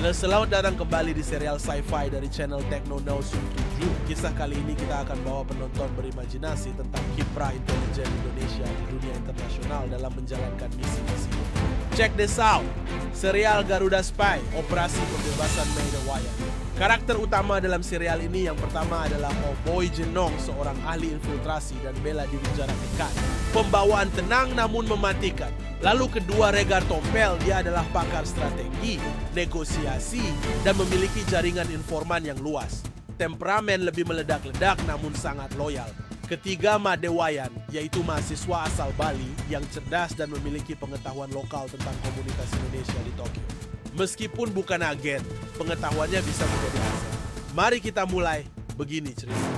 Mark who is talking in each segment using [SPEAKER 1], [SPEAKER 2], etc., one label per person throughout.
[SPEAKER 1] Selamat datang kembali di serial sci-fi dari channel Techno Now Soon to Dream. Kisah kali ini kita akan bawa penonton berimajinasi tentang kiprah intelijen Indonesia di dunia internasional dalam menjalankan misi-misi. Check this out, serial Garuda Spy, Operasi Pembebasan Maida Wayan. Karakter utama dalam serial ini yang pertama adalah Oboy Jenong, seorang ahli infiltrasi dan bela diri jarak dekat. Pembawaan tenang namun mematikan. Lalu kedua, Regar Tompel, dia adalah pakar strategi, negosiasi, dan memiliki jaringan informan yang luas. Temperamen lebih meledak-ledak namun sangat loyal. Ketiga, Made Wayan, yaitu mahasiswa asal Bali yang cerdas dan memiliki pengetahuan lokal tentang komunitas Indonesia di Tokyo. Meskipun bukan agen, pengetahuannya bisa menjadi aset. Mari kita mulai, begini cerita.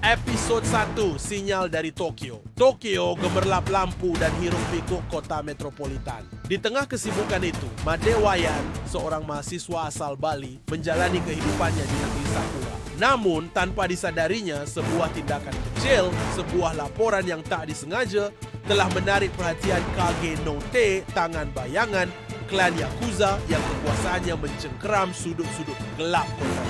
[SPEAKER 1] Episode 1, Sinyal dari Tokyo. Tokyo gemerlap lampu dan hiruk-pikuk kota metropolitan. Di tengah kesibukan itu, Made Wayan, seorang mahasiswa asal Bali, menjalani kehidupannya di negeri Sakura. Namun, tanpa disadarinya, sebuah tindakan kecil, sebuah laporan yang tak disengaja, telah menarik perhatian Kage no Te, tangan bayangan, klan Yakuza yang kekuasaannya mencengkeram sudut-sudut gelap kota.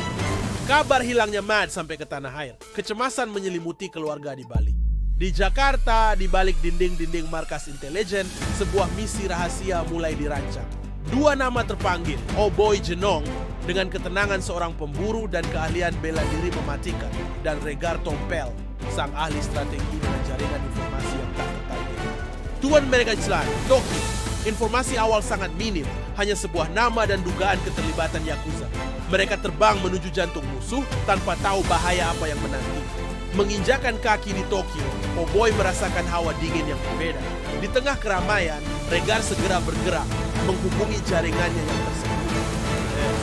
[SPEAKER 1] Kabar hilangnya Mad sampai ke tanah air. Kecemasan menyelimuti keluarga di Bali. Di Jakarta, di balik dinding-dinding markas intelijen, sebuah misi rahasia mulai dirancang. Dua nama terpanggil, Oboy Jenong dengan ketenangan seorang pemburu dan keahlian bela diri mematikan, dan Regar Tompel, sang ahli strategi dengan jaringan informasi yang tak tertandingi. Tuan mereka jelas, Tokyo. Informasi awal sangat minim, hanya sebuah nama dan dugaan keterlibatan Yakuza. Mereka terbang menuju jantung musuh tanpa tahu bahaya apa yang menanti. Menginjakan kaki di Tokyo, Oboy merasakan hawa dingin yang berbeda. Di tengah keramaian, Regar segera bergerak, menghubungi jaringannya yang tersembunyi.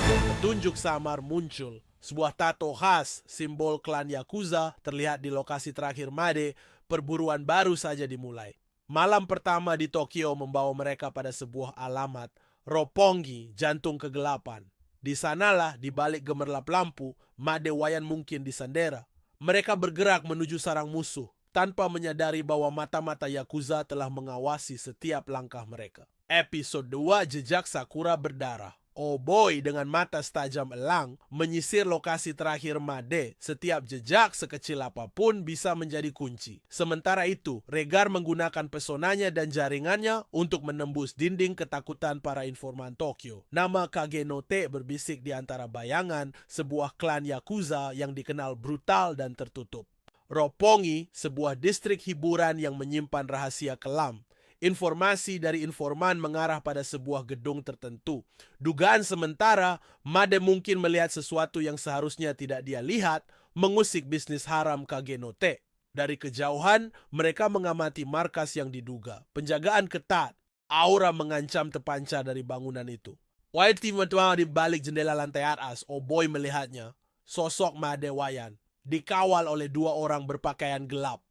[SPEAKER 1] Petunjuk samar muncul. Sebuah tato khas, simbol klan Yakuza, terlihat di lokasi terakhir Made. Perburuan baru saja dimulai. Malam pertama di Tokyo membawa mereka pada sebuah alamat, Roppongi, jantung kegelapan. Di sanalah, di balik gemerlap lampu, Made Wayan mungkin disandera. Mereka bergerak menuju sarang musuh, tanpa menyadari bahwa mata-mata Yakuza telah mengawasi setiap langkah mereka. Episode 2, Jejak Sakura Berdarah. Oboy dengan mata setajam elang menyisir lokasi terakhir Made. Setiap jejak sekecil apapun bisa menjadi kunci. Sementara itu, Regar menggunakan pesonanya dan jaringannya untuk menembus dinding ketakutan para informan Tokyo. Nama Kage no Te berbisik di antara bayangan sebuah klan Yakuza yang dikenal brutal dan tertutup. Roppongi, sebuah distrik hiburan yang menyimpan rahasia kelam. Informasi dari informan mengarah pada sebuah gedung tertentu. Dugaan sementara, Made mungkin melihat sesuatu yang seharusnya tidak dia lihat, mengusik bisnis haram Kage no Te. Dari kejauhan, mereka mengamati markas yang diduga. Penjagaan ketat, aura mengancam terpancar dari bangunan itu. White tiba-tiba di balik jendela lantai atas, Oboy melihatnya. Sosok Made Wayan, dikawal oleh dua orang berpakaian gelap.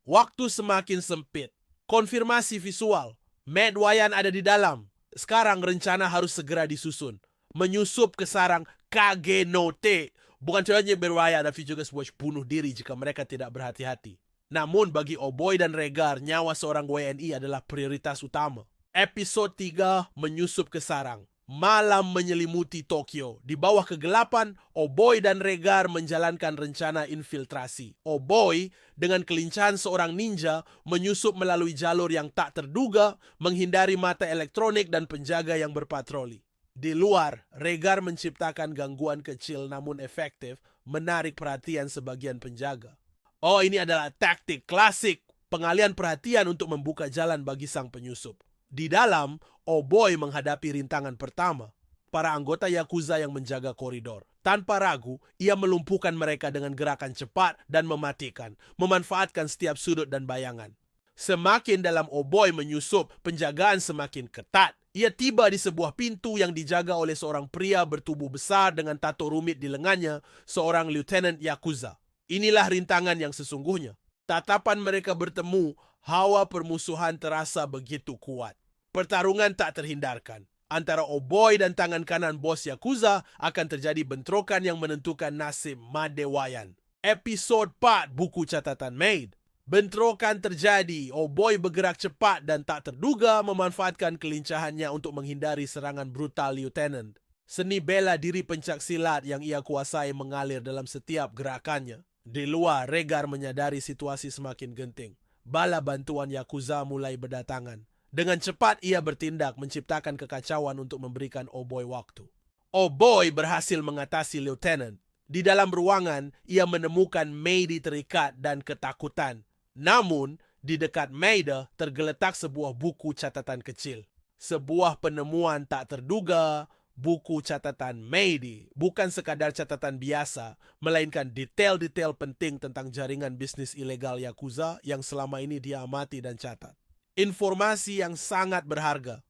[SPEAKER 1] Waktu semakin sempit. Konfirmasi visual, Made Wayan ada di dalam. Sekarang rencana harus segera disusun. Menyusup ke sarang Kage no Te. Bukan hanya berbahaya, tapi juga sebuah bunuh diri jika mereka tidak berhati-hati. Namun bagi Oboy dan Regar, nyawa seorang WNI adalah prioritas utama. Episode 3, Menyusup ke sarang. Malam menyelimuti Tokyo. Di bawah kegelapan, Oboy dan Regar menjalankan rencana infiltrasi. Oboy, dengan kelincahan seorang ninja, menyusup melalui jalur yang tak terduga, menghindari mata elektronik dan penjaga yang berpatroli. Di luar, Regar menciptakan gangguan kecil namun efektif, menarik perhatian sebagian penjaga. Oh, ini adalah taktik klasik, pengalian perhatian untuk membuka jalan bagi sang penyusup. Di dalam, Oboy menghadapi rintangan pertama, para anggota Yakuza yang menjaga koridor. Tanpa ragu, ia melumpuhkan mereka dengan gerakan cepat dan mematikan, memanfaatkan setiap sudut dan bayangan. Semakin dalam Oboy menyusup, penjagaan semakin ketat. Ia tiba di sebuah pintu yang dijaga oleh seorang pria bertubuh besar dengan tato rumit di lengannya, seorang lieutenant Yakuza. Inilah rintangan yang sesungguhnya. Tatapan mereka bertemu, hawa permusuhan terasa begitu kuat. Pertarungan tak terhindarkan. Antara Oboy dan tangan kanan bos Yakuza akan terjadi bentrokan yang menentukan nasib Made Wayan. Episode 4, Buku Catatan Maid. Bentrokan terjadi, Oboy bergerak cepat dan tak terduga memanfaatkan kelincahannya untuk menghindari serangan brutal lieutenant. Seni bela diri pencaksilat yang ia kuasai mengalir dalam setiap gerakannya. Di luar, Rhaegar menyadari situasi semakin genting. Bala bantuan Yakuza mulai berdatangan. Dengan cepat ia bertindak menciptakan kekacauan untuk memberikan Oboy waktu. Oboy berhasil mengatasi Lieutenant. Di dalam ruangan, ia menemukan Maede terikat dan ketakutan. Namun, di dekat Maede tergeletak sebuah buku catatan kecil. Sebuah penemuan tak terduga. Buku catatan Maede bukan sekadar catatan biasa, melainkan detail-detail penting tentang jaringan bisnis ilegal Yakuza yang selama ini dia amati dan catat. Informasi yang sangat berharga.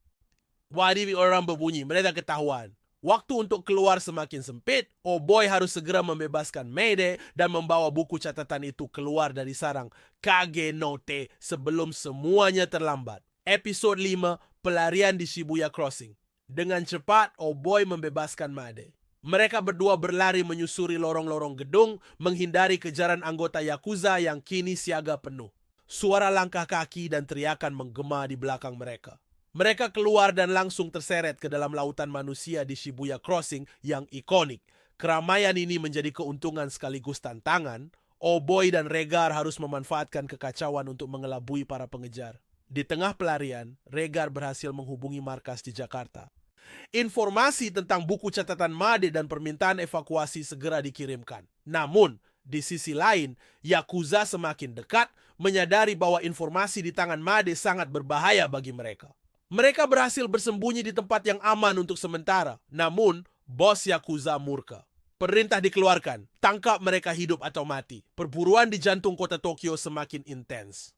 [SPEAKER 1] Wadih orang berbunyi, mereka ketahuan. Waktu untuk keluar semakin sempit, Oboy harus segera membebaskan Maede dan membawa buku catatan itu keluar dari sarang Kage no Te sebelum semuanya terlambat. Episode 5, pelarian di Shibuya Crossing. Dengan cepat, Oboy membebaskan Maede. Mereka berdua berlari menyusuri lorong-lorong gedung, menghindari kejaran anggota Yakuza yang kini siaga penuh. Suara langkah kaki dan teriakan menggema di belakang mereka. Mereka keluar dan langsung terseret ke dalam lautan manusia di Shibuya Crossing yang ikonik. Keramaian ini menjadi keuntungan sekaligus tantangan. Oboy dan Rhaegar harus memanfaatkan kekacauan untuk mengelabui para pengejar. Di tengah pelarian, Rhaegar berhasil menghubungi markas di Jakarta. Informasi tentang buku catatan Maede dan permintaan evakuasi segera dikirimkan. Namun, di sisi lain, Yakuza semakin dekat, menyadari bahwa informasi di tangan Maede sangat berbahaya bagi mereka. Mereka berhasil bersembunyi di tempat yang aman untuk sementara. Namun, bos Yakuza murka. Perintah dikeluarkan, tangkap mereka hidup atau mati. Perburuan di jantung kota Tokyo semakin intens.